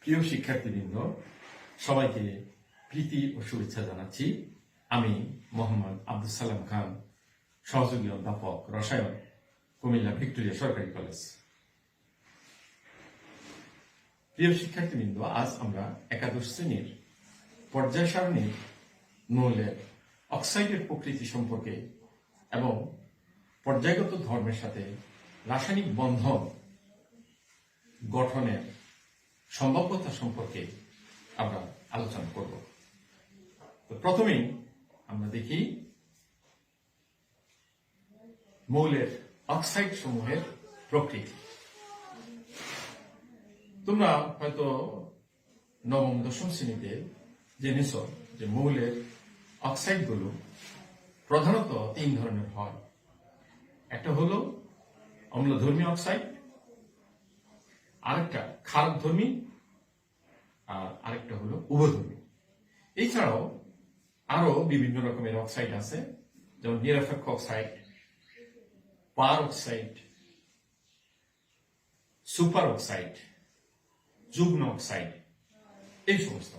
প্রিয় শিক্ষার্থীবৃন্দ, সবাইকে প্রীতি ও শুভেচ্ছা জানাচ্ছি। আমি মোহাম্মদ আব্দুল সালাম খান, সহযোগী অধ্যাপক রসায়ন, কুমিল্লা ভিক্টোরিয়া সরকারি কলেজ। প্রিয় শিক্ষার্থীবৃন্দ, আজ আমরা একাদশ শ্রেণীর পর্যায় সারণীর মৌলের অক্সাইডের প্রকৃতি সম্পর্কে এবং পর্যায়গত ধর্মের সাথে রাসায়নিক বন্ধন গঠনের সম্ভাব্যতা সম্পর্কে আমরা আলোচনা করব। তো প্রথমেই আমরা দেখি মৌলের অক্সাইড সমূহের প্রকৃতি। তোমরা হয়তো নবম দশম শ্রেণীতে জেনেছ যে মৌলের অক্সাইডগুলো প্রধানত তিন ধরনের হয়। একটা হলো অম্লধর্মী অক্সাইড, আরেকটা ক্ষারকধর্মী, আর আরেকটা হলো উভধর্মী। এছাড়াও আরো বিভিন্ন রকমের অক্সাইড আছে, যেমন নিরপেক্ষ অক্সাইড, পার অক্সাইড, সুপার অক্সাইড, যুগ্ম অক্সাইড, এই সমস্ত।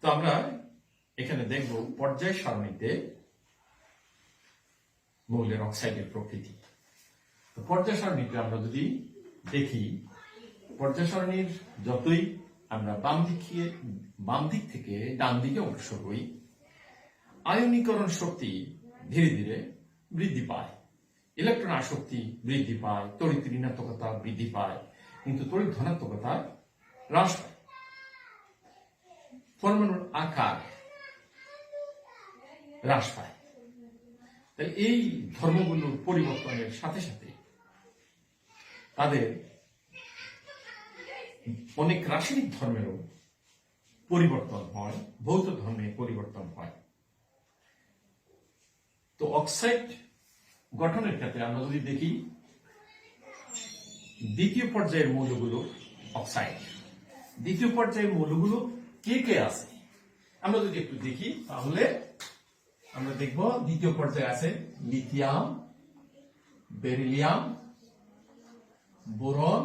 তো আমরা এখানে দেখব পর্যায় সারণীতে মৌলের অক্সাইডের প্রকৃতি। তো পর্যায় সারণীতে আমরা যদি দেখি, পর্যায় সারণীর যতই আমরা বাম দিক থেকে ডান দিকে অগ্রসর হই, আয়নীকরণ শক্তি ধীরে ধীরে বৃদ্ধি পায়, ইলেকট্রন আসক্তি বৃদ্ধি পায়, তড়িৎ ঋণাত্মকতা বৃদ্ধি পায়, কিন্তু তড়িৎ ধনাত্মকতা হ্রাস পায়। পরমাণুর আকার হ্রাস পায়। তাই এই ধর্মগুলোর পরিবর্তনের সাথে সাথে তাদের অনেক রাসায়নিক ধর্মেরও পরিবর্তন হয়, ভৌত ধর্মের পরিবর্তন হয়। তো অক্সাইড গঠনের ক্ষেত্রে আমরা যদি দেখি, দ্বিতীয় পর্যায়ের মৌলগুলো অক্সাইড। দ্বিতীয় পর্যায়ের মৌলগুলো কে কে আছে আমরা যদি একটু দেখি, তাহলে আমরা দেখব দ্বিতীয় পর্যায়ে আছে লিথিয়াম, বেরিলিয়াম, বোরন,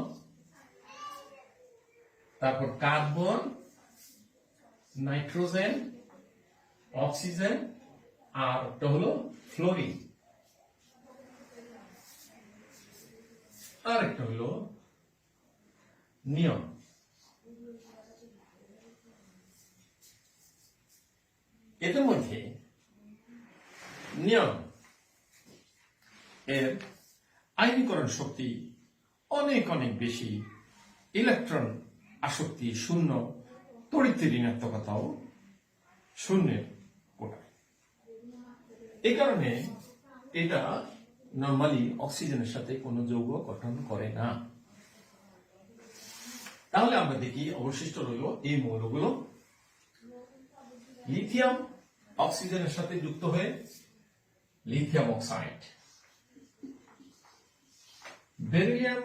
তারপর কার্বন, নাইট্রোজেন, অক্সিজেন, আর একটা হলো ফ্লোরিন, আর একটা হলো নিয়ন। এদের মধ্যে নিয়ন এর আয়নীকরণ শক্তি অনেক অনেক বেশি, ইলেকট্রন আসক্তি শূন্য, তড়িৎ ঋণাত্মকতাও শূন্যের কোটায়। এই কারণে এটা নরমালি অক্সিজেনের সাথে কোনো যৌগ গঠন করে না। তাহলে আমরা দেখি অবশিষ্ট রইল এই মৌলগুলো। লিথিয়াম অক্সিজেনের সাথে যুক্ত হয়ে lithium oxide, beryllium,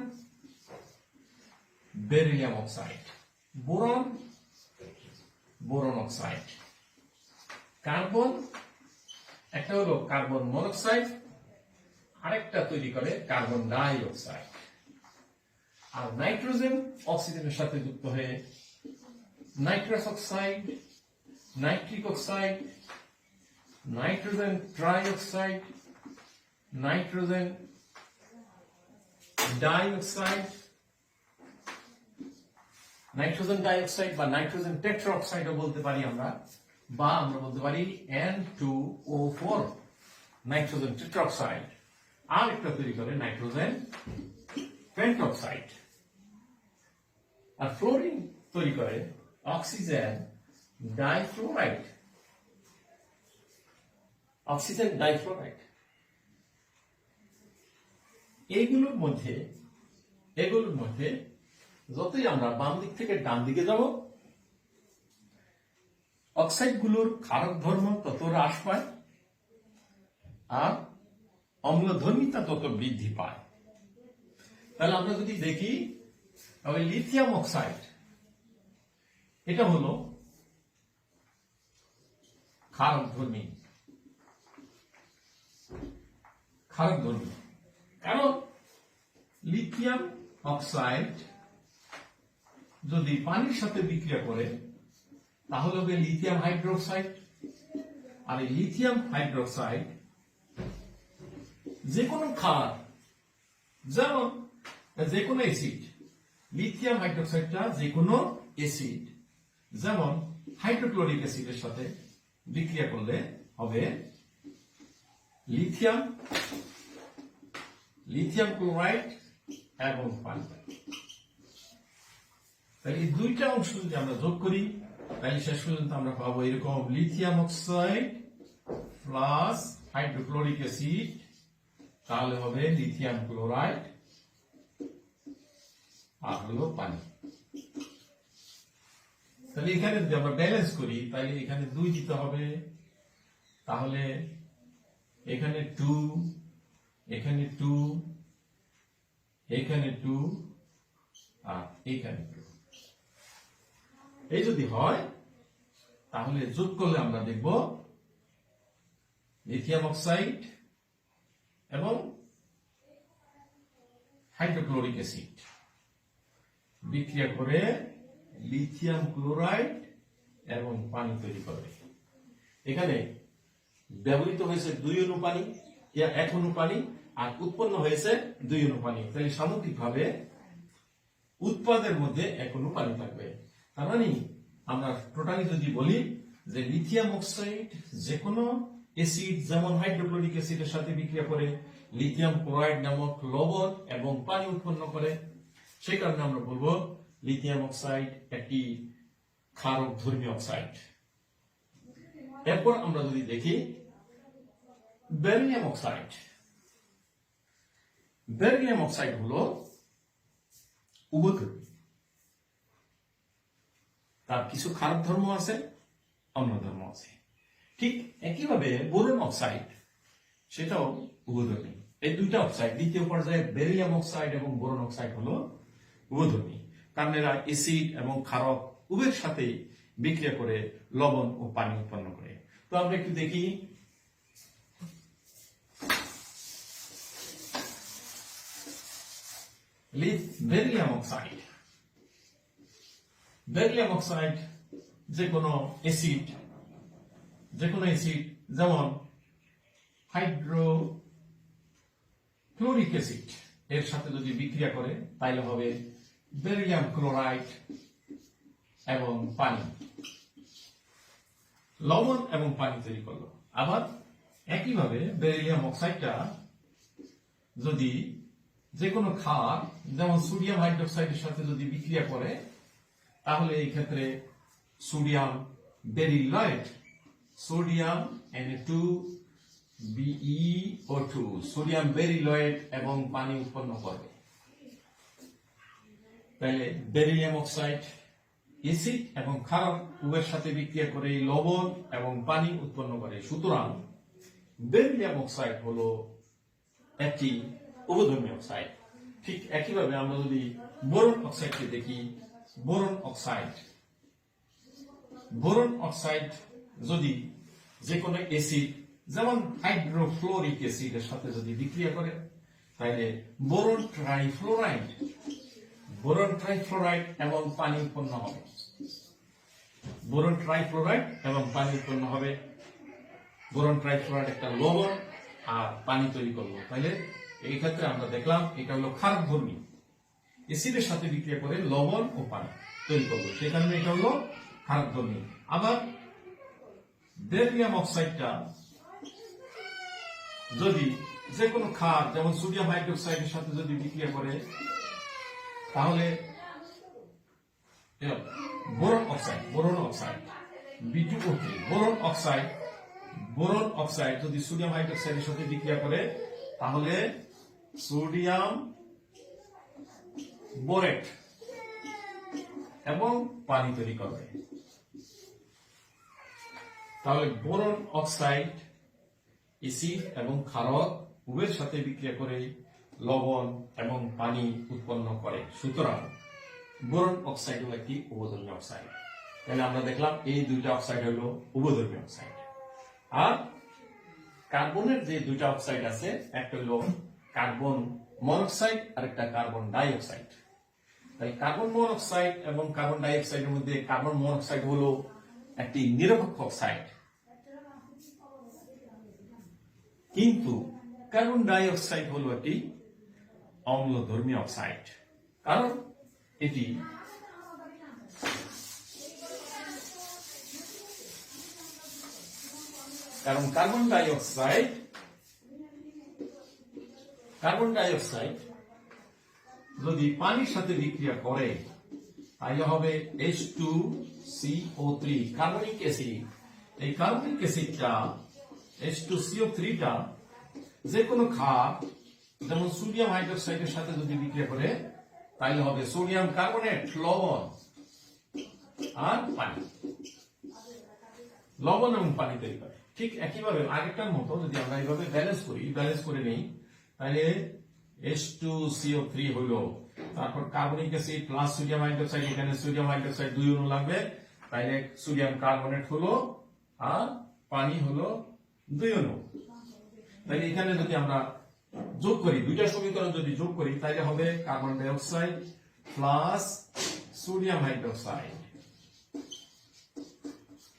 beryllium oxide, boron, boron oxide, carbon, একটা হলো কার্বন মনোক্সাইড, আরেকটা তৈরি করে কার্বন ডাই অক্সাইড, আর নাইট্রোজেন অক্সিজেনের সাথে যুক্ত হয়ে nitrous oxide, nitric oxide, nitrogen trioxide, nitrogen dioxide, nitrogen dioxide বা নাইট্রোজেন টেট্রা অক্সাইডও বলতে পারি আমরা, বা আমরা বলতে পারি N2O4 নাইট্রোজেন টেট্রা অক্সাইড, আর একটা তৈরি করে নাইট্রোজেন পেন্টঅক্সাইড। আর ফ্লোরিন তৈরি করে অক্সিজেন ডাইফ্লোরাইড, অক্সিজেন ডাইফ্লোরাইড। এগুলোর মধ্যে যতই আমরা বাম দিক থেকে ডান দিকে যাব, অক্সাইডগুলোর ক্ষারক ধর্ম তত হ্রাস পায় আর অম্লধর্মিতা তত বৃদ্ধি পায়। তাহলে আমরা যদি দেখি, তাহলে লিথিয়াম অক্সাইড এটা হলো ক্ষারকধর্মী, কারণ লিথিয়াম অক্সাইড যদি পানির সাথে বিক্রিয়া করে তাহলে হবে লিথিয়াম হাইড্রোক্সাইড। আর এই লিথিয়াম হাইড্রোক্সাইড যে কোনো ক্ষার, যেমন যে কোনো অ্যাসিড, লিথিয়াম হাইড্রোক্সাইডটা যে কোনো অ্যাসিড যেমন হাইড্রোক্লোরিক অ্যাসিডের সাথে বিক্রিয়া করলে হবে লিথিয়াম ক্লোরাইড এবং পানি। তাহলে এই দুইটা অংশ যদি আমরা যোগ করি তাহলে শেষ পর্যন্ত আমরা পাবো এরকম lithium oxide plus hydrochloric acid, তাহলে হবে লিথিয়াম ক্লোরাইড আর হলো পানি। তাহলে এখানে যদি আমরা ব্যালেন্স করি তাহলে এখানে 2 দিতে হবে, তাহলে এখানে 2, এখানে 2, এখানে 2 আর এখানে 2। এই যদি হয় তাহলে যোগ করলে আমরা দেখব লিথিয়াম অক্সাইড এবং হাইড্রোক্লোরিক অ্যাসিড বিক্রিয়া করে লিথিয়াম ক্লোরাইড এবং পানি তৈরি করে। এখানে ব্যবহৃত হয়েছে 2 অণু পানি, 1 অণু পানি, আর উৎপন্ন হয়েছে 2 অণু পানি। তাহলে সামগ্রিকভাবে উৎপাদের মধ্যে 1 অণু পানি থাকবে। তার মানে আমরা টোটালি যদি বলি যে লিথিয়াম অক্সাইড যে কোনো অ্যাসিড যেমন হাইড্রোক্লোরিক অ্যাসিডের সাথে বিক্রিয়া করে লিথিয়াম ক্লোরাইড নামক লবণ এবং পানি উৎপন্ন করে, সেই কারণে আমরা বলবো লিথিয়াম অক্সাইড একটি ক্ষারকধর্মী অক্সাইড। এরপর আমরা যদি দেখি বেরিলিয়াম অক্সাইড। বেরিলিয়াম অক্সাইড হলো উভধর্মী, তার কিছু ক্ষারক ধর্ম আছে, অন্য ধর্ম আছে। ঠিক একইভাবে বোরন অক্সাইড সেটাও উভধর্মী। এই দুইটা অক্সাইড দ্বিতীয় পর্যায়ে বেরিলিয়াম অক্সাইড এবং বোরন অক্সাইড হলো উভধর্মী, কারণ এরা অ্যাসিড এবং ক্ষারক উভয়ের সাথে বিক্রিয়া করে লবণ ও পানি উৎপন্ন করে। তো আমরা একটু দেখি বেরিলিয়াম অক্সাইড। বেরিলিয়াম অক্সাইড যে কোনো অ্যাসিড যেমন হাইড্রোক্লোরিক অ্যাসিড এর সাথে যদি বিক্রিয়া করে তাহলে হবে বেরিলিয়াম ক্লোরাইড এবং পানি, লবণ এবং পানি তৈরি করলো। আবার একইভাবে বেরিলিয়াম অক্সাইডটা যদি যে কোনো ক্ষার যেমন সোডিয়াম হাইড্রোক্সাইডের সাথে যদি বিক্রিয়া করে তাহলে এই ক্ষেত্রে সোডিয়াম বেরিলয়েড, সোডিয়াম Na2BeO2, সোডিয়াম বেরিলয়েড এবং পানি উৎপন্ন করবে। তাহলে বেরিলিয়াম অক্সাইড অ্যাসিড এবং ক্ষারক উভয়ের সাথে বিক্রিয়া করে লবণ এবং পানি উৎপন্ন করে। সুতরাং বেরিলিয়াম অক্সাইড হলো একটি উভধর্মী অক্সাইড। ঠিক একইভাবে আমরা যদি বোরন অক্সাইডকে দেখি, বোরন অক্সাইড যদি যে কোনো অ্যাসিড যেমন হাইড্রোফ্লোরিক অ্যাসিডের সাথে যদি বিক্রিয়া করে তাহলে বোরন ট্রাইফ্লোরাইড এবং পানি উৎপন্ন হবে। বোরন ট্রাইফ্লোরাইড এবং পানি উৎপন্ন হবে। বোরন ট্রাইফ্লোরাইড একটা লবণ আর পানি তৈরি করলো। তাহলে এই ক্ষেত্রে আমরা দেখলাম এটা হলো ক্ষারকধর্মী, অ্যাসিডের সাথে বিক্রিয়া করে লবণ ও পানি তৈরি করলো, সেই কারণে এটা হলো ক্ষারকধর্মী। আবার বেরিলিয়াম অক্সাইডটা যদি যে কোনো ক্ষার যেমন সোডিয়াম হাইড্রোক্সাইডের সাথে যদি বিক্রিয়া করে তাহলে boron oxide B2O3, boron oxide যদি সোডিয়াম হাইড্রোক্সাইডের সাথে বিক্রিয়া করে তাহলে সোডিয়াম বোরেট এবং পানি তৈরি করবে। তাহলে বোরন অক্সাইড অ্যাসিড এবং ক্ষারক উভয়ের সাথে বিক্রিয়া করে লবণ এবং পানি উৎপন্ন করে। সুতরাং বোরন অক্সাইড হলো একটি উভধর্মী অক্সাইড। তাহলে আমরা দেখলাম এই দুইটা অক্সাইড হলো উভধর্মী অক্সাইড। আর কার্বনের যে দুইটা অক্সাইড আছে, একটা হলো কার্বন মনোক্সাইড আর একটা কার্বন ডাই অক্সাইড। তাই কার্বন মনোক্সাইড এবং কার্বন ডাই অক্সাইডের মধ্যে কার্বন মনোক্সাইড হলো একটি নিরপেক্ষ অক্সাইড, কিন্তু কার্বন ডাই অক্সাইড হলো একটি অম্লধর্মী অক্সাইড, কারণ এটি কার্বন ডাই অক্সাইড যদি পানির সাথে বিক্রিয়া করে তাহলে হবে H2CO3 কার্বনিক অ্যাসিড। এই কার্বনিক অ্যাসিডটা H2CO3 টা যে কোনো ক্ষার যেমন সোডিয়াম হাইড্রোক্সাইডের সাথে যদি বিক্রিয়া করে তাহলে হবে সোডিয়াম কার্বনেট, লবণ আর পানি, লবণ এবং পানি তৈরি করে। ঠিক একইভাবে আগেরটার মতো যদি আমরা এইভাবে ব্যালেন্স করে নেই তাহলে H2CO3 হলো, তারপর carbonic acid plus sodium hydroxide, এখানে সোডিয়াম হাইড্রোক্সাইড 2 অণু লাগবে, তাহলে সোডিয়াম কার্বনেট হলো আর পানি হলো 2 অণু। তাহলে এখানে যদি আমরা যোগ করি, দুইটা সমীকরণ যদি যোগ করি তাহলে হবে carbon die oxide plus sodium hydroxide,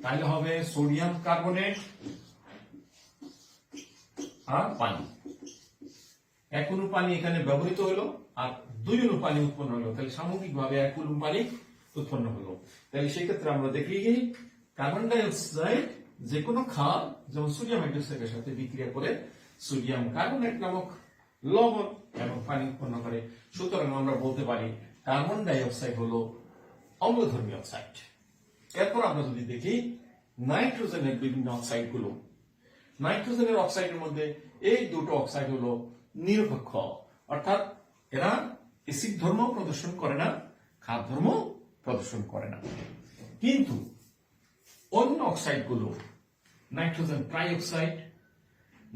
তাহলে হবে সোডিয়াম কার্বনেট আর পানি। 1 অণু পানি এখানে ব্যবহৃত হলো আর 2 অণু পানি উৎপন্ন হলো, তাহলে সামগ্রিকভাবে 1 অণু পানি উৎপন্ন হলো। তাহলে সেই ক্ষেত্রে আমরা দেখি কার্বন ডাই অক্সাইড যে কোনো ক্ষার যেমন সোডিয়াম হাইড্রোক্সাইডের সাথে বিক্রিয়া করে সোডিয়াম কার্বনেট নামক লবণ এবং পানি উৎপন্ন করে। সুতরাং আমরা বলতে পারি কার্বন ডাই অক্সাইড হলো অম্লধর্মী অক্সাইড। এরপর আমরা যদি দেখি নাইট্রোজেনের বিভিন্ন অক্সাইড গুলো, নাইট্রোজেনের অক্সাইডের মধ্যে এই দুটো অক্সাইড হলো নিরপেক্ষ, অর্থাৎ এরা এসিড ধর্ম প্রদর্শন করে না, ক্ষার ধর্ম প্রদর্শন করে না। কিন্তু অন্য অক্সাইড গুলো নাইট্রোজেন ট্রাইঅক্সাইড,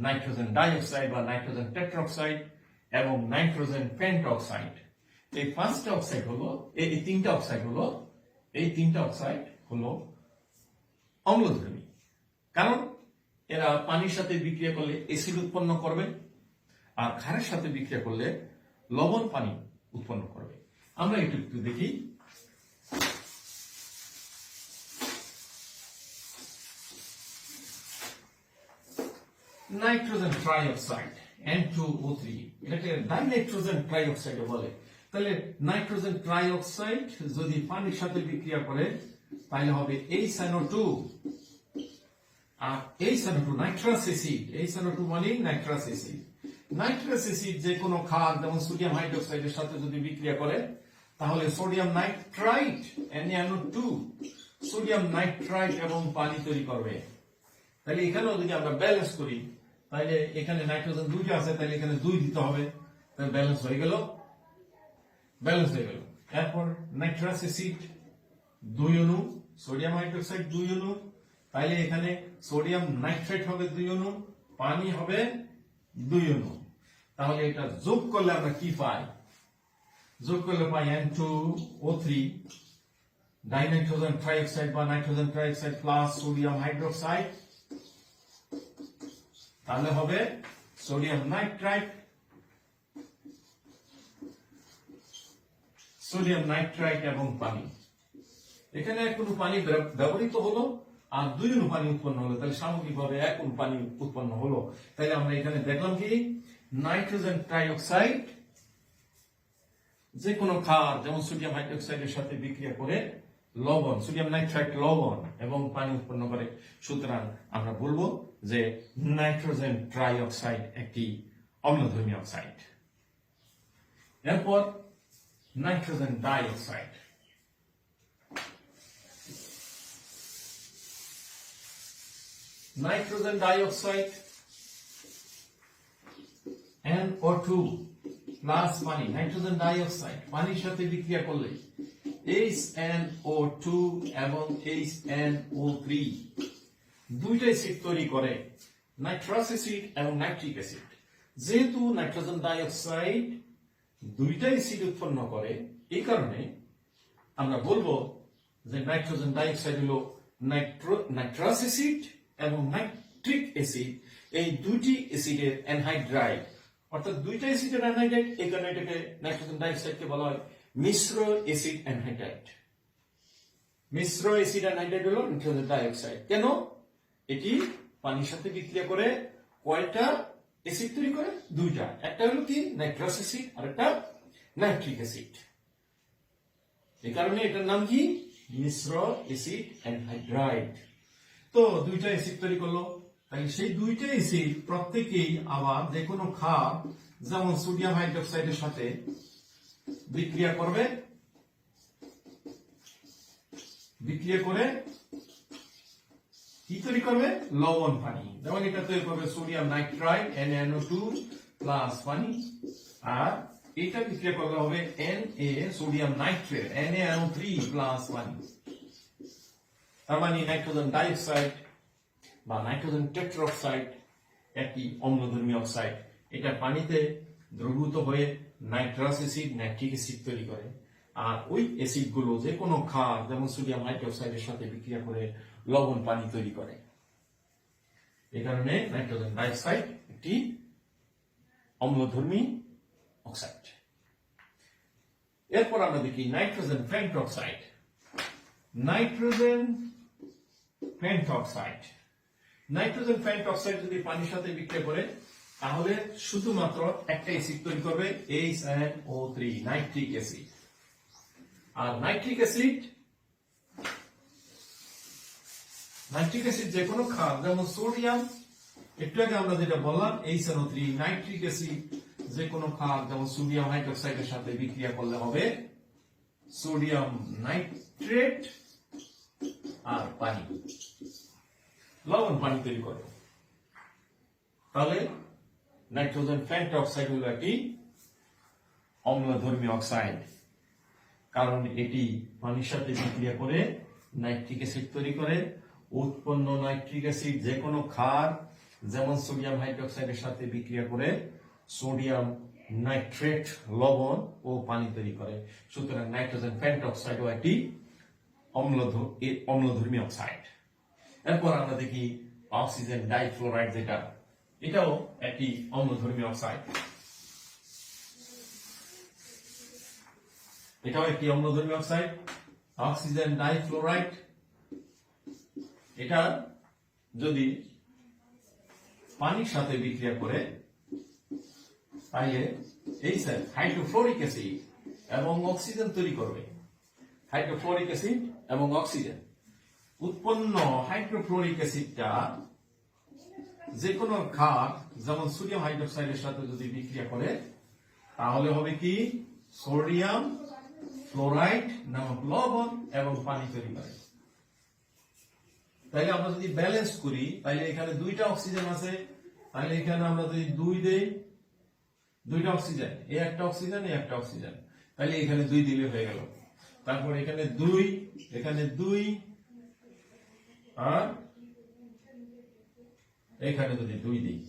নাইট্রোজেন ডাইঅক্সাইড বা নাইট্রোজেন টেট্রাঅক্সাইড এবং নাইট্রোজেন পেন্টঅক্সাইড, এই পাঁচটা অক্সাইড হলো, এই তিনটা অক্সাইড হলো অম্লধর্মী, কারণ এরা পানির সাথে বিক্রিয়া করলে অ্যাসিড উৎপন্ন করবে আর ক্ষারের সাথে বিক্রিয়া করলে লবণ পানি উৎপন্ন করবে। আমরা একটু দেখি। নাইট্রোজেন ট্রাইঅক্সাইড N2O3, এটাকে ডাইনাইট্রোজেন ট্রাইঅক্সাইড বলে। তাহলে নাইট্রোজেন ট্রাইঅক্সাইড যদি পানির সাথে বিক্রিয়া করে তাহলে হবে HNO2 আর HNO2 নাইট্রাস অ্যাসিড, HNO2 মানে নাইট্রাস অ্যাসিড। নাইট্রাস অ্যাসিড যে কোনো ক্ষার যেমন সোডিয়াম হাইড্রোক্সাইডের সাথে যদি বিক্রিয়া করে তাহলে sodium nitrite NaNO2 sodium nitrite এবং পানি তৈরি করবে। তাহলে এখানেও যদি আমরা ব্যালেন্স করি তাহলে এখানে নাইট্রোজেন 2টা আছে, তাহলে এখানে 2 দিতে হবে, তাহলে ব্যালেন্স হয়ে গেল। এরপর নাইট্রাস অ্যাসিড 2 অণু, সোডিয়াম হাইড্রোক্সাইড 2 অণু, তাহলে এখানে সোডিয়াম নাইট্রেট হবে 2 অণু, পানি হবে 2 অণু। তাহলে এটা যোগ করলে আমরা কি পাই? যোগ করলে পাই N2O3 ডাইনাইট্রোজেন ট্রাইঅক্সাইড বা nitrogen trioxide plus sodium hydroxide, তাহলে হবে সোডিয়াম নাইট্রাইট, এবং পানি। এখানে 1 অণু পানি ব্যবহৃত হলো আর 2 অণু পানি উৎপন্ন হলো, তাহলে সামগ্রিকভাবে 1 অণু পানি উৎপন্ন হলো। তাহলে আমরা এখানে দেখলাম কি নাইট্রোজেন ট্রাইঅক্সাইড যে কোনো ক্ষার যেমন সোডিয়াম হাইড্রোক্সাইডের সাথে বিক্রিয়া করে লবণ, সোডিয়াম নাইট্রাইট লবণ এবং পানি উৎপন্ন করে। সুতরাং আমরা বলবো যে নাইট্রোজেন ট্রাইঅক্সাইড একটি অম্লধর্মী অক্সাইড। এরপর nitrogen dioxide, nitrogen dioxide NO2 plus পানি, নাইট্রোজেন ডাইঅক্সাইড পানির সাথে বিক্রিয়া করলে HNO2 এবং HNO3 দুইটা অ্যাসিড তৈরি করে, নাইট্রাস অ্যাসিড এবং নাইট্রিক অ্যাসিড। যেহেতু নাইট্রোজেন ডাইঅক্সাইড দুইটা অ্যাসিড উৎপন্ন করে, এই কারণে আমরা বলবো যে নাইট্রোজেন ডাইঅক্সাইড হলো নাইট্রাস অ্যাসিড এবং নাইট্রিক অ্যাসিড, এই দুইটি অ্যাসিডের অ্যানহাইড্রাইড, অর্থাৎ দুইটা অ্যাসিডের অ্যানহাইড্রাইড, এই কারণে এটাকে নাইট্রোজেন ডাইঅক্সাইডকে বলা হয় মিশ্র অ্যাসিড অ্যানহাইড্রাইড। মিশ্র অ্যাসিড অ্যানহাইড্রাইড হলো নাইট্রোজেন ডাইঅক্সাইড। কেন? এটি পানির সাথে বিক্রিয়া করে কয়টা অ্যাসিড তৈরি করে? দুইটা। একটা হলো কি নাইট্রাস অ্যাসিড আর একটা নাইট্রিক অ্যাসিড। এই কারণে এটার নাম কি মিশ্র অ্যাসিড অ্যানহাইড্রাইড। তো দুইটা অ্যাসিড তৈরি করলো, তাই সেই দুইটা অ্যাসিড প্রত্যেকেই আবার যে কোনো ক্ষার যেমন সোডিয়াম হাইড্রোক্সাইডের সাথে বিক্রিয়া করবে, বিক্রিয়া করে কি তৈরি করবে? লবণ পানি। যেমন এটা তৈরি করবে সোডিয়াম নাইট্রাইড NaNO2 প্লাস পানি, আর এটা বিক্রিয়া করলে হবে Na sodium nitrate NaNO3 plus পানি। তার মানে নাইট্রোজেন ডাইঅক্সাইড বা নাইট্রোজেন টেট্রাঅক্সাইড একটি অম্লধর্মী অক্সাইড। এটা পানিতে দ্রবীভূত হয়ে নাইট্রাস অ্যাসিড নাইট্রিক অ্যাসিড তৈরি করে, আর ওই অ্যাসিড গুলো যে কোনো ক্ষার যেমন সোডিয়াম হাইড্রোক্সাইডের সাথে বিক্রিয়া করে লবণ পানি তৈরি করে। এই কারণে নাইট্রোজেন ডাইঅক্সাইড একটি অম্লধর্মী অক্সাইড। এরপর আমরা দেখি নাইট্রোজেন পেন্টঅক্সাইড। নাইট্রোজেন পেন্টঅক্সাইড, নাইট্রোজেন পেন্টঅক্সাইড যদি পানির সাথে বিক্রিয়া করে তাহলে শুধুমাত্র একটা অ্যাসিড তৈরি করবে HNO3 নাইট্রিক অ্যাসিড। আর নাইট্রিক অ্যাসিড যে কোনো ক্ষার যেমন সোডিয়াম, একটু আগে আমরা যেটা বললাম HNO3 নাইট্রিক অ্যাসিড যে কোনো ক্ষার যেমন সোডিয়াম হাইড্রোক্সাইডের সাথে বিক্রিয়া করলে হবে সোডিয়াম নাইট্রেট আর পানি, লবণ পানি তৈরি করে। তাহলে নাইট্রোজেন পেন্টঅক্সাইড হলো একটি অম্লধর্মী অক্সাইড, কারণ এটি পানির সাথে বিক্রিয়া করে নাইট্রিক অ্যাসিড তৈরি করে। উৎপন্ন নাইট্রিক অ্যাসিড যে কোনো ক্ষার যেমন সোডিয়াম হাইড্রোক্সাইডের সাথে বিক্রিয়া করে সোডিয়াম নাইট্রেট লবণ ও পানি তৈরি করে। সুতরাং নাইট্রোজেন পেন্টঅক্সাইডও একটি অম্লধর্মী অক্সাইড। এরপর আমরা দেখি অক্সিজেন ডাইফ্লোরাইড, যেটা এটাও একটি অম্লধর্মী অক্সাইড। এটাও একটি অম্লধর্মী অক্সাইড অক্সিজেন ডাইফ্লোরাইড। এটা যদি পানির সাথে বিক্রিয়া করে তাহলে এই হাইড্রোফ্লোরিক অ্যাসিড এবং অক্সিজেন তৈরি করবে। হাইড্রোফ্লোরিক অ্যাসিড এবং অক্সিজেন উৎপন্ন হাইড্রোফ্লোরিক অ্যাসিডটা যে কোনো ক্ষার যেমন সোডিয়াম হাইড্রোক্সাইডের সাথে যদি বিক্রিয়া করে তাহলে হবে কি সোডিয়াম ফ্লোরাইড নামক লবণ এবং পানি তৈরি করে। তাইলে আমরা যদি ব্যালেন্স করি তাহলে এখানে দুইটা অক্সিজেন আছে, তাহলে এখানে আমরা যদি দুই দেই, দুইটা অক্সিজেন, এই একটা অক্সিজেন এই একটা অক্সিজেন, তাহলে এখানে দুই দিলে হয়ে গেল। তারপর এখানে দুই, এখানে দুই, আর এখানে যদি দুই দিই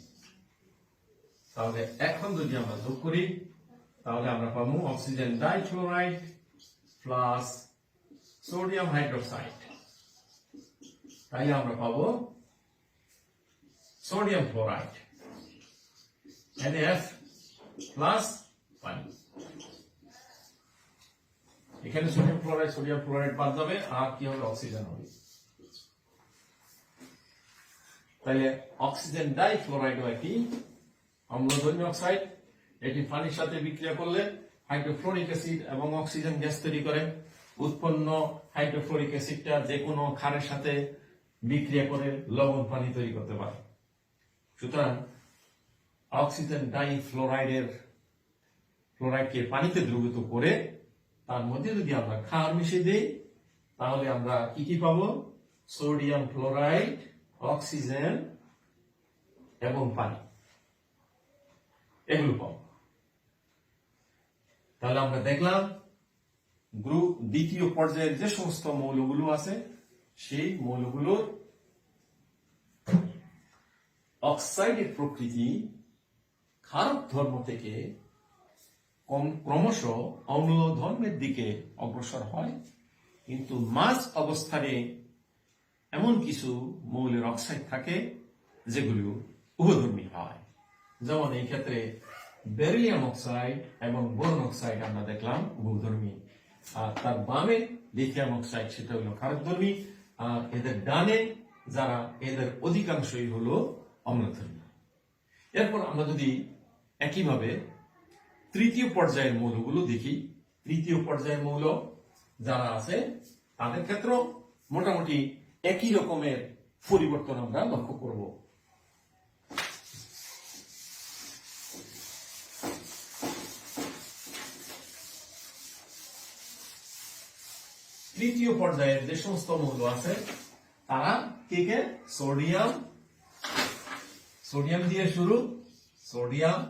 তাহলে এখন যদি আমরা যোগ করি তাহলে আমরা পাবো oxygen difluoride plus sodium hydroxide, তাইলে আমরা পাবো সোডিয়াম ফ্লোরাইড NaF প্লাস পানি। এখানে সোডিয়াম ফ্লোরাইড বাদ যাবে, আর কি হবে অক্সিজেন হবে। তাহলে অক্সিজেন ডাইফ্লোরাইডও একটি অম্লধর্মী অক্সাইড। এটি পানির সাথে বিক্রিয়া করলে হাইড্রোফ্লোরিক অ্যাসিড এবং অক্সিজেন গ্যাস তৈরি করে। উৎপন্ন হাইড্রোফ্লোরিক অ্যাসিডটা যে কোনো ক্ষারের সাথে বিক্রিয়া করে লবণ পানি তৈরি করতে পারে। সুতরাং অক্সিজেন ফ্লোরাইডকে পানিতে দ্রবীভূত করে তার মধ্যে যদি আমরা ক্ষার মিশিয়ে দিই তাহলে আমরা কি কি পাবো? সোডিয়াম ফ্লোরাইড, অক্সিজেন এবং পানি, এগুলো পাবো। তাহলে আমরা দেখলাম গ্রুপ দ্বিতীয় পর্যায়ের যে সমস্ত মৌলগুলো আছে সেই মৌলগুলোর অক্সাইডের প্রকৃতি ক্ষারক ধর্ম থেকে ক্রমশ অম্ল ধর্মের দিকে অগ্রসর হয়, কিন্তু মাঝ অবস্থানে এমন কিছু মৌলের অক্সাইড থাকে যেগুলো উভধর্মী হয়। যেমন এই ক্ষেত্রে বেরিলিয়াম অক্সাইড এবং বোরন অক্সাইড আমরা দেখলাম উভধর্মী, আর তার বামে লিথিয়াম অক্সাইড সেটা হলো ক্ষারকধর্মী, আর এদের ডানে যারা এদের অধিকাংশই হলো অম্লধর্মী। এরপর আমরা যদি একইভাবে তৃতীয় পর্যায়ের মৌলগুলো দেখি, তৃতীয় পর্যায়ের মৌল যারা আছে তাদের ক্ষেত্রেও মোটামুটি একই রকমের পরিবর্তন আমরা লক্ষ্য করব। তৃতীয় পর্যায়ের যে সমস্ত মৌল আছে তারা কে কে? সোডিয়াম, সোডিয়াম দিয়ে শুরু, সোডিয়াম,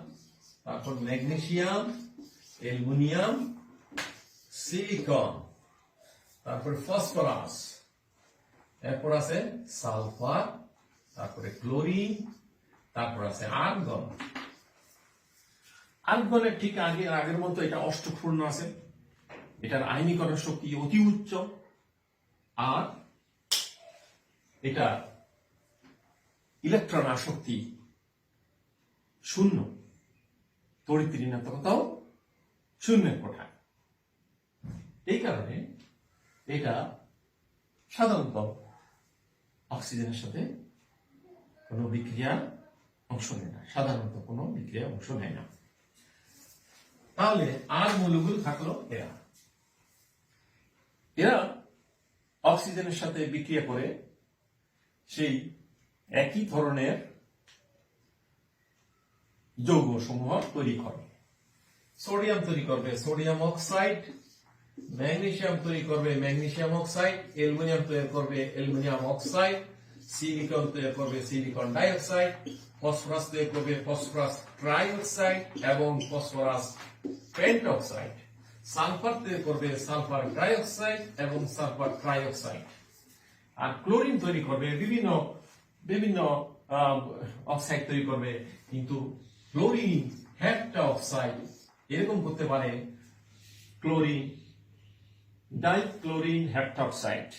তারপর ম্যাগনেসিয়াম, অ্যালুমিনিয়াম, সিলিকন, তারপরে ফসফরাস, এরপর আছে সালফার, তারপরে ক্লোরিন, তারপর আছে আর্গন। আর্গনের ঠিক আগের মতো এটা অষ্টপূর্ণ আছে, এটার আয়নীকরণ শক্তি অতি উচ্চ, আর এটা ইলেকট্রন আসক্তি শূন্য, তড়িৎ ঋণাত্মকতাও শূন্যের কোঠায়। এই কারণে এটা সাধারণত অক্সিজেনের সাথে কোনো বিক্রিয়া অংশ নেয় না, সাধারণত কোনো বিক্রিয়া অংশ নেয় না। তাহলে আর মৌলগুলো থাকলো এরা, এরা অক্সিজেনের সাথে বিক্রিয়া করে সেই একই ধরনের যৌগ সমূহ তৈরি করে। সোডিয়াম তৈরি করবে সোডিয়াম অক্সাইড, ম্যাগনেসিয়াম তৈরি করবে ম্যাগনেসিয়াম অক্সাইড, অ্যালুমিনিয়াম তৈরি করবে অ্যালুমিনিয়াম অক্সাইড, সিলিকন তৈরি করবে সিলিকন ডাইঅক্সাইড, ফসফরাস তৈরি করবে ফসফরাস ট্রাইঅক্সাইড এবং ফসফরাস পেন্টঅক্সাইড, সালফার তৈরি করবে সালফার ডাইঅক্সাইড এবং সালফার ট্রাইঅক্সাইড, আর ক্লোরিন তৈরি করবে বিভিন্ন বিভিন্ন অক্সাইড তৈরি করবে। কিন্তু ক্লোরিন হেপ্টাঅক্সাইড এরকম করতে পারে ক্লোরিন ডাইক্লোরিন হেপ্টাঅক্সাইড,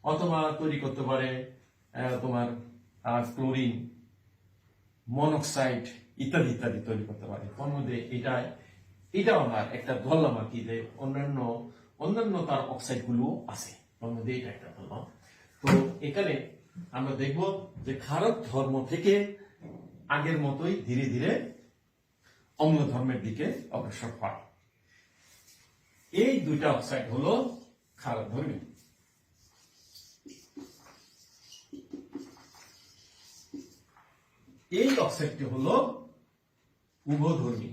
অথবা তৈরি করতে পারে তোমার ক্লোরিন মনোক্সাইড ইত্যাদি ইত্যাদি তৈরি করতে পারে। তার মধ্যে এটাও আমরা একটা ধরলাম আর কি, যে অন্যান্য তার অক্সাইড গুলো আছে, তার মধ্যে এটা একটা ধরলাম। তো এখানে আমরা দেখব যে ক্ষারক ধর্ম থেকে আগের মতোই ধীরে ধীরে অম্ল ধর্মের দিকে অগ্রসর হয়। এই দুইটা অক্সাইড হলো ক্ষারক ধর্মী, এই অক্সাইডটি হলো উভধর্মী,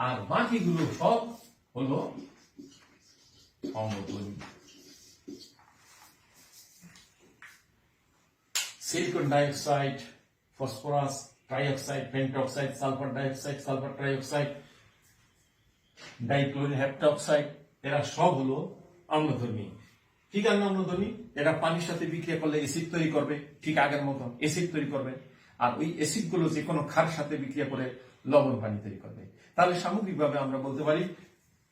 আর বাকিগুলো সব হলো অম্লধর্মী। Silicon dioxide, phosphorus trioxide, pentoxide, sulphur dioxide, sulphur trioxide, dichlorine heptoxide, এরা সব হলো অম্লধর্মী। ঠিক আছে, অম্লধর্মী এরা পানির সাথে বিক্রিয়া করলে অ্যাসিড তৈরি করবে, ঠিক আগের মতো অ্যাসিড তৈরি করবে, আর ওই অ্যাসিড গুলো যে কোনো ক্ষারের সাথে বিক্রিয়া করে লবণ পানি তৈরি করবে। তাহলে সামগ্রিকভাবে আমরা বলতে পারি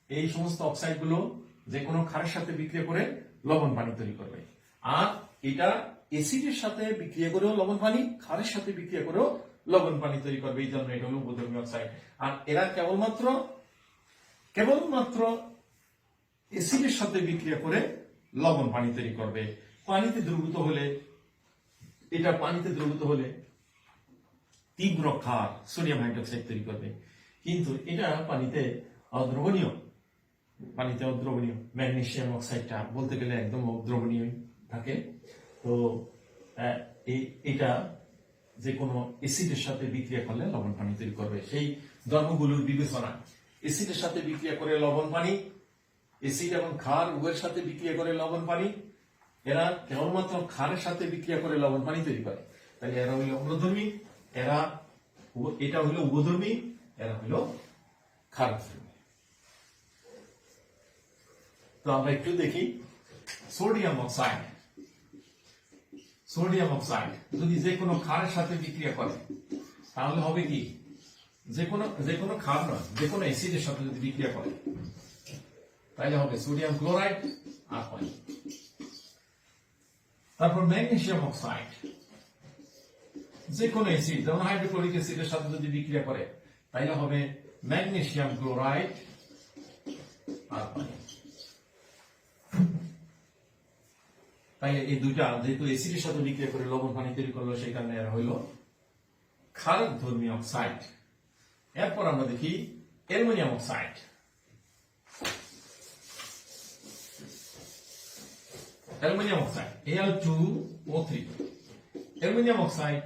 এই সমস্ত অক্সাইড গুলো যে কোনো ক্ষারের সাথে বিক্রিয়া করে লবণ পানি তৈরি করবে, আর এটা অ্যাসিডের সাথে বিক্রিয়া করেও লবণ পানি, ক্ষারের সাথে বিক্রিয়া করেও লবণ পানি তৈরি করবে। এই জন্য এটা হলো উভধর্মী অক্সাইড। আর এরা কেবলমাত্র অ্যাসিডের সাথে বিক্রিয়া করে লবণ পানি তৈরি করবে। পানিতে দ্রবীভূত হলে তীব্র ক্ষার সোডিয়াম হাইড্রোক্সাইড তৈরি করবে, কিন্তু এটা পানিতে অদ্রবণীয়। ম্যাগনেসিয়াম অক্সাইডটা বলতে গেলে একদম অদ্রবণীয় থাকে। তো এটা যে কোনো অ্যাসিডের সাথে বিক্রিয়া করলে লবণ পানি তৈরি করবে। সেই ধর্মগুলোর বিবেচনা, অ্যাসিডের সাথে বিক্রিয়া করে লবণ পানি, অ্যাসিড এবং ক্ষার উভয়ের সাথে বিক্রিয়া করে লবণ পানি, এরা কেবলমাত্র ক্ষারের সাথে বিক্রিয়া করে লবণ পানি তৈরি করে। তাহলে এরা হইল অম্লধর্মী, এটা হইল উভধর্মী, এরা হইল ক্ষারধর্মী। তো আমরা একটু দেখি সোডিয়াম অক্সাইড যদি যে কোনো ক্ষারের সাথে বিক্রিয়া করে তাহলে হবে কি, যে কোনো ক্ষার নয়, যে কোনো অ্যাসিডের সাথে যদি বিক্রিয়া করে তাহলে হবে সোডিয়াম ক্লোরাইড আর পানি। তারপর ম্যাগনেসিয়াম অক্সাইড, যে কোনো অ্যাসিড যেমন হাইড্রোক্লোরিক অ্যাসিডের সাথে যদি বিক্রিয়া করে তাহলে হবে ম্যাগনেসিয়াম ক্লোরাইড আর পানি। তাই এই দুইটা যেহেতু অ্যাসিডের সাথে বিক্রিয়া করে লবণ পানি তৈরি করলো সেই কারণে এর হইল ক্ষারকধর্মী অক্সাইড। এরপর আমরা দেখি aluminium oxide. Aluminium oxide Al2O3। Aluminium oxide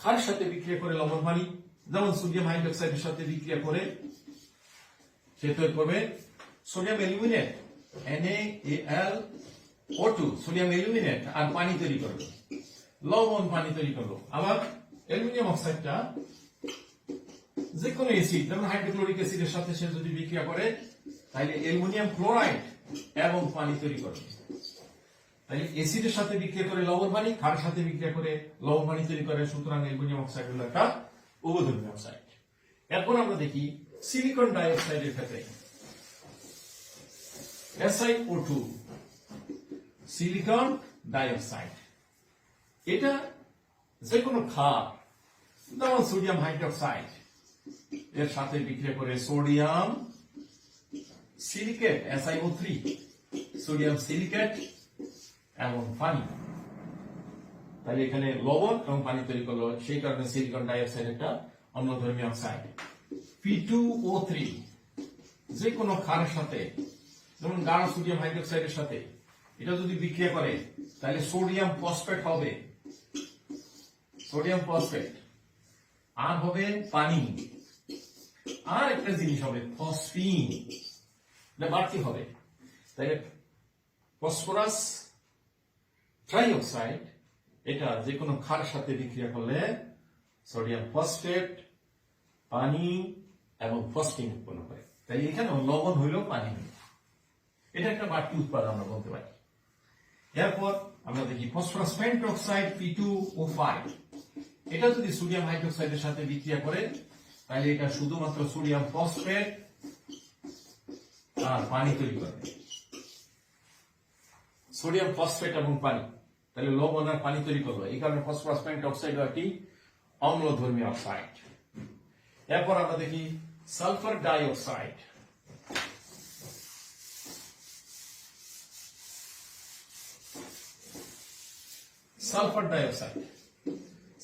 ক্ষারের সাথে বিক্রিয়া করে লবণ পানি, যেমন সোডিয়াম হাইড্রোক্সাইডের সাথে বিক্রিয়া করে সে তৈরি করবে sodium aluminate NaAlO2, sodium aluminate আর পানি তৈরি করবে, লবণ পানি তৈরি করলো। আবার অ্যালুমিনিয়াম অক্সাইডটা যে কোনো অ্যাসিড যেমন হাইড্রোক্লোরিক অ্যাসিডের সাথে সে যদি বিক্রিয়া করে তাহলে অ্যালুমিনিয়াম ক্লোরাইড এবং পানি তৈরি করবে। তাহলে অ্যাসিডের সাথে বিক্রিয়া করে লবণ পানি, ক্ষারের সাথে বিক্রিয়া করে লবণ পানি তৈরি করে, সুতরাং অ্যালুমিনিয়াম অক্সাইড হলো একটা উভধর্মী অক্সাইড। এরপর আমরা দেখি সিলিকন ডাইঅক্সাইডের ক্ষেত্রে SiO2, সিলিকন ডাইঅক্সাইড। এটা যে কোনো ক্ষার যেমন সোডিয়াম হাইড্রোক্সাইড এর সাথে বিক্রিয়া করে sodium silicate SiO3, sodium silicate এবং পানি, তাহলে এখানে লবণ এবং পানি তৈরি করলো, সেই কারণে সিলিকন ডাইঅক্সাইড একটা অম্লধর্মী অক্সাইড। P2O3 যে কোনো ক্ষারের সাথে যেমন গাঢ় সোডিয়াম হাইড্রোক্সাইডের সাথে এটা যদি বিক্রিয়া করে তাহলে সোডিয়াম ফসফেট হবে, সোডিয়াম ফসফেট আর হবে পানি, আর একটা জিনিস হবে ফসফিন, বাড়তি হবে। তাহলে ফসফরাস ট্রাইঅক্সাইড এটা যে কোনো ক্ষারের সাথে বিক্রিয়া করলে সোডিয়াম ফসফেট, পানি এবং ফসফিন উৎপন্ন করে। তাই এখানে লবণ হইল পানি, এটা একটা বাড়তি উৎপাদন আমরা বলতে পারি। এরপর আমরা দেখি ফসফরাস পেন্টঅক্সাইড P2O5, এটা যদি সোডিয়াম হাইড্রোক্সাইডের সাথে বিক্রিয়া করে তাহলে এটা শুধুমাত্র সোডিয়াম ফসফেট আর পানি তৈরি করবে, সোডিয়াম ফসফেট এবং পানি, তাহলে লবণ আর পানি তৈরি করবে। এই কারণে ফসফরাস পেন্টঅক্সাইড একটি অম্লধর্মী অক্সাইড। এরপর আমরা দেখি sulphur dioxide. Sulphur dioxide,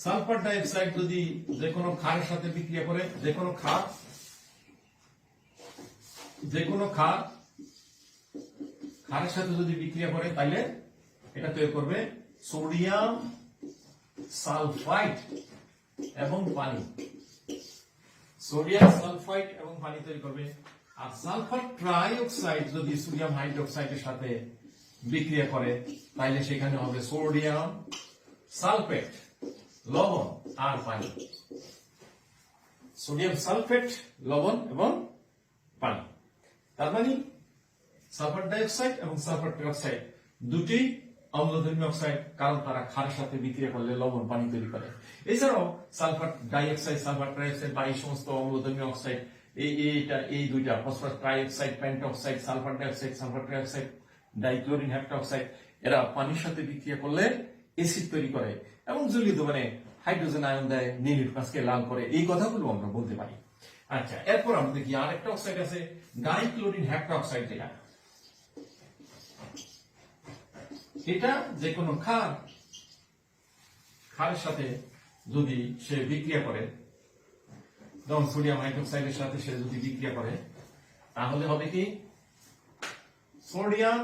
sulphur dioxide যদি যে কোনো ক্ষারের সাথে বিক্রিয়া করে, যে কোনো ক্ষার ক্ষারের সাথে যদি বিক্রিয়া করে তাহলে এটা তৈরি করবে সোডিয়াম সালফাইড এবং পানি, সোডিয়াম সালফাইড এবং পানি তৈরি করবে। আর সালফার ট্রাইঅক্সাইড যদি সোডিয়াম হাইড্রোক্সাইডের সাথে বিক্রিয়া করে তাহলে সেখানে হবে সোডিয়াম সালফেট, লবণ আর পানি, সোডিয়াম সালফেট, লবণ এবং পানি। তার মানে সালফার ডাইঅক্সাইড এবং সালফার ট্রাইঅক্সাইড দুটি অম্লধর্মী অক্সাইড, কারণ তারা ক্ষারের সাথে বিক্রিয়া করলে লবণ পানি তৈরি করে। এছাড়াও সালফার ডাইঅক্সাইড, সালফার ট্রাইঅক্সাইড বা এই সমস্ত অম্লধর্মী অক্সাইড এই দুইটা phosphorus trioxide, pentoxide, sulphur dioxide, sulphur trioxide, dichlorine heptoxide, এরা পানির সাথে বিক্রিয়া করলে অ্যাসিড তৈরি করে এবং জলীয় দ্রবণে হাইড্রোজেন আয়ন দেয়, নীল কাঁচকে লাল করে, এই কথাগুলো আমরা বলতে পারি। আচ্ছা, এরপর আমরা দেখি আরেকটা অক্সাইড আছে ডাইক্লোরিন হেপ্টাঅক্সাইড, যেটা এটা যে কোনো ক্ষারের সাথে যদি সে বিক্রিয়া করে, যেমন সোডিয়াম হাইড্রোক্সাইডের সাথে সে যদি বিক্রিয়া করে তাহলে হবে কি সোডিয়াম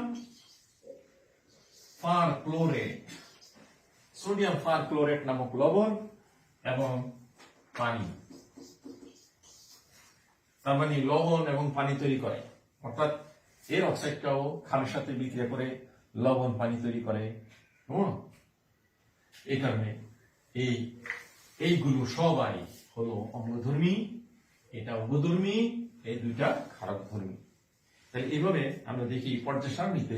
পারক্লোরেট, সোডিয়াম পারক্লোরেট নামক লবণ এবং পানি। তার মানে লবণ এবং পানি তৈরি করে, অর্থাৎ এর অক্সাইডটাও ক্ষারের সাথে বিক্রিয়া করে লবণ পানি তৈরি করে। এই কারণে এইগুলো সবাই হলো অম্লধর্মী, এটা উভধর্মী, এই দুইটা ক্ষারকধর্মী। তাই এইভাবে আমরা দেখি পর্যায় সারণীতে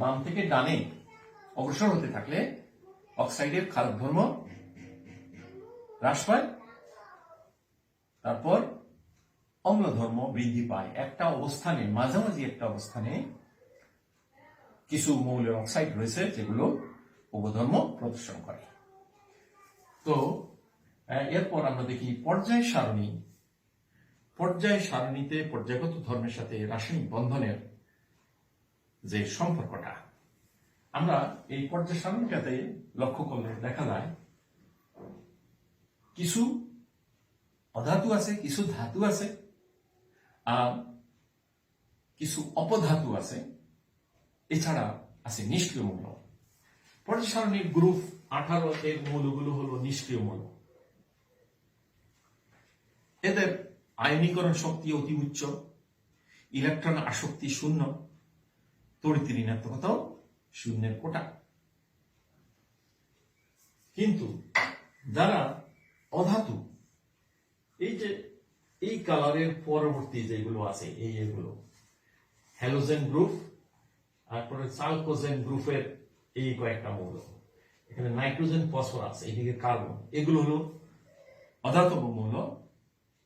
বাম থেকে ডানে অগ্রসর হতে থাকলে অক্সাইডের ক্ষারক ধর্ম হ্রাস পায়, তারপর অম্ল ধর্ম বৃদ্ধি পায়। একটা অবস্থানে, মাঝামাঝি একটা অবস্থানে কিছু মৌলের অক্সাইড রয়েছে যেগুলো উভধর্ম প্রদর্শন করে। তো এরপর আমরা দেখি পর্যায় সারণী। পর্যায় সারণীতে পর্যায়গত ধর্মের সাথে রাসায়নিক বন্ধনের যে সম্পর্কটা, আমরা এই পর্যায় সারণীটাতে লক্ষ্য করলে দেখা যায় কিছু অধাতু আছে, কিছু ধাতু আছে, আর কিছু অপধাতু আছে, এছাড়া আছে নিষ্ক্রিয় মৌল। পর্যায় সারণীর গ্রুপ 18 এর মৌলগুলো হলো নিষ্ক্রিয় মৌল। এদের আয়নীকরণ শক্তি অতি উচ্চ, ইলেকট্রন আসক্তি শূন্য, তড়িৎ ঋণাত্মকতাও শূন্যের কোটা। কিন্তু যারা অধাতু, এই যে এই কালারের পরবর্তী যেগুলো আছে, এইগুলো হ্যালোজেন গ্রুপ, তারপরে চালকোজেন গ্রুপের এই কয়েকটা মৌল, এখানে নাইট্রোজেন ফসফরাস, এইদিকে কার্বন, এগুলো হলো অধাতব মৌল।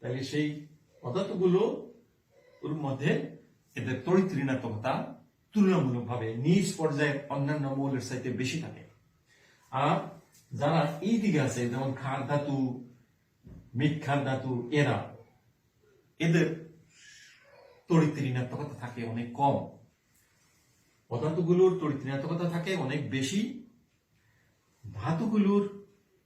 তাহলে সেই পদার্থগুলো ওর মধ্যে এদের তড়িৎ ঋণাত্মকতা তুলনামূলকভাবে নিজ পর্যায়ের অন্যান্য মৌলের চাইতে বেশি থাকে। আর যারা এই দিকে আছে, যেমন ক্ষার ধাতু, মৃৎক্ষার ধাতু, এদের তড়িৎ ঋণাত্মকতা থাকে অনেক কম। পদার্থগুলোর তড়িৎ ঋণাত্মকতা থাকে অনেক বেশি, ধাতুগুলোর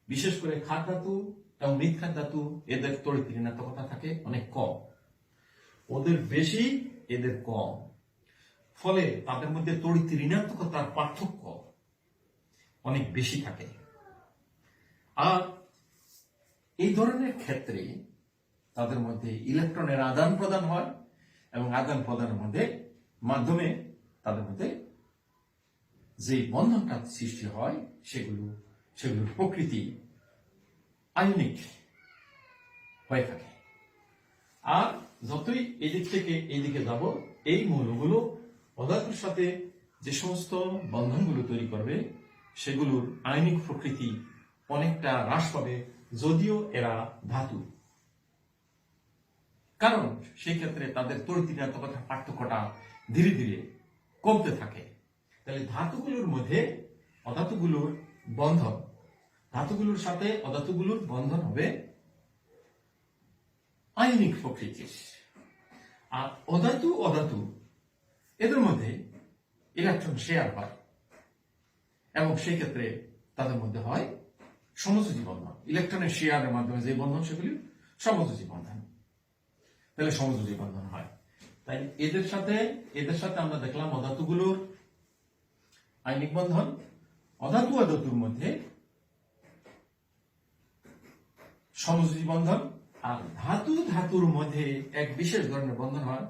বিশেষ করে ক্ষার ধাতু এবং মৃৎক্ষার ধাতু, এদের তড়িৎ ঋণাত্মকতা থাকে অনেক কম। ওদের বেশি, এদের কম, ফলে তাদের মধ্যে তড়িৎ ঋণাত্মকতার পার্থক্য অনেক বেশি থাকে। আর এই ধরনের ক্ষেত্রে তাদের মধ্যে ইলেকট্রনের আদান প্রদান হয় এবং আদান প্রদানের মাধ্যমে তাদের মধ্যে যে বন্ধনটা সৃষ্টি হয় সেগুলোর প্রকৃতি আয়নিক হয়ে থাকে। আর যতই এদিক থেকে এইদিকে যাব, এই মৌলগুলো পদার্থের সাথে যে সমস্ত বন্ধনগুলো তৈরি করবে সেগুলোর আয়নিক প্রকৃতি অনেকটা হ্রাস পাবে, যদিও এরা ধাতু। কারণ সেই ক্ষেত্রে তাদের তড়িৎ ঋণাত্মকতার পার্থক্যটা ধীরে ধীরে কমতে থাকে। তাহলে ধাতুগুলোর মধ্যে অধাতুগুলোর বন্ধন, ধাতুগুলোর সাথে অধাতুগুলোর বন্ধন হবে আয়নিক প্রকৃতির। আর অধাতু এদের মধ্যে ইলেকট্রন শেয়ার হয় এবং সেই ক্ষেত্রে তাদের মধ্যে হয় সমযোজী বন্ধন। ইলেকট্রনের শেয়ারের মাধ্যমে যে বন্ধন, সেগুলি সমযোজী বন্ধন। তাহলে সমযোজী বন্ধন হয়। তাই এদের সাথে আমরা দেখলাম অধাতুগুলোর আয়নিক বন্ধন, অধাতুর মধ্যে সমযোজী বন্ধন, আর ধাতুর মধ্যে এক বিশেষ ধরনের বন্ধন হয়,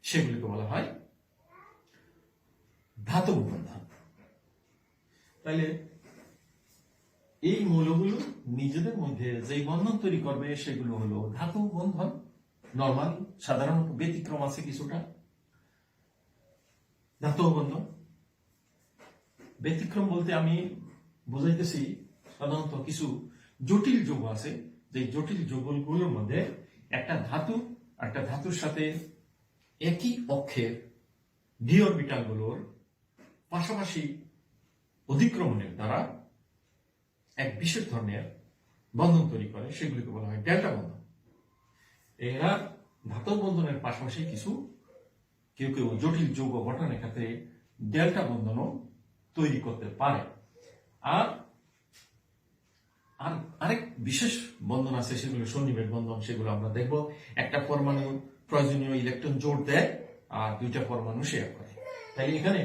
সেগুলিকে বলা হয় ধাতব বন্ধন। তাহলে এই মৌলগুলো নিজেদের মধ্যে যে বন্ধন তৈরি করবে সেগুলো হলো ধাতব বন্ধন। নর্মাল, সাধারণত ব্যতিক্রম আছে কিছুটা ধাতব বন্ধন। ব্যতিক্রম বলতে আমি বুঝাইতেছি, সাধারণত কিছু জটিল যৌগ আছে, যে জটিল যৌগগুলোর মধ্যে একটা ধাতুর সাথে একই অক্ষের ডি অরবিটালগুলোর পাশাপাশি অধিক্রমণের দ্বারা এক বিশেষ ধরনের বন্ধন তৈরি করে, সেগুলিকে বলা হয় ডেল্টা বন্ধন। এরা ধাতব বন্ধনের পাশাপাশি কেউ জটিল যৌগ গঠনের ক্ষেত্রে ডেল্টা বন্ধনও তৈরি করতে পারে। আর আরেক বিশেষ বন্ধন আছে, সেগুলো সন্নিবেশ বন্ধন। সেগুলো আমরা দেখব। একটা পরমাণু প্রয়োজনীয় ইলেকট্রন জোড় দেয় আর দুইটা পরমাণু শেয়ার করে। তাই এখানে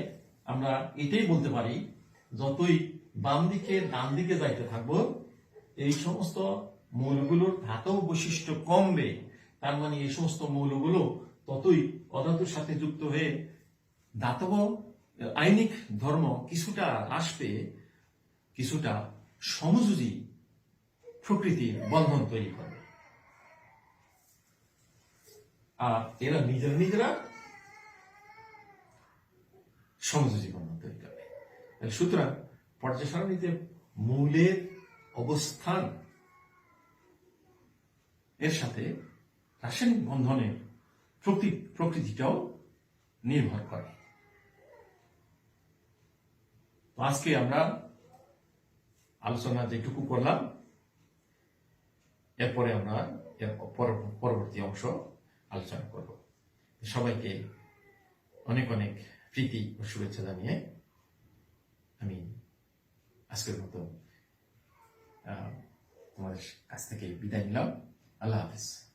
আমরা এটাই বলতে পারি, যতই বাম দিকে ডান দিকে যাইতে থাকবো, এই সমস্ত মৌলগুলোর ধাতব বৈশিষ্ট্য কমবে। তার মানে এই সমস্ত মৌলগুলো ততই অধাতুর সাথে যুক্ত হয়ে ধাতব আয়নিক ধর্ম কিছুটা হ্রাস পেয়ে কিছুটা সমযোজী প্রকৃতির বন্ধন তৈরি করবে। আর এরা নিজেরা সমযোজী বন্ধন তৈরি করবে। সুতরাং পর্যায় সারণীতে মৌলের অবস্থান এর সাথে রাসায়নিক বন্ধনের প্রকৃতিটাও নির্ভর করে। আজকে আমরা আলোচনা যেটুকু করলাম এরপরে আমরা এর পরবর্তী অংশ আলোচনা করব। সবাইকে অনেক অনেক প্রীতি ও শুভেচ্ছা জানিয়ে আমি আজকের মতো তোমাদের কাছ থেকে বিদায় নিলাম। আল্লাহ হাফিজ।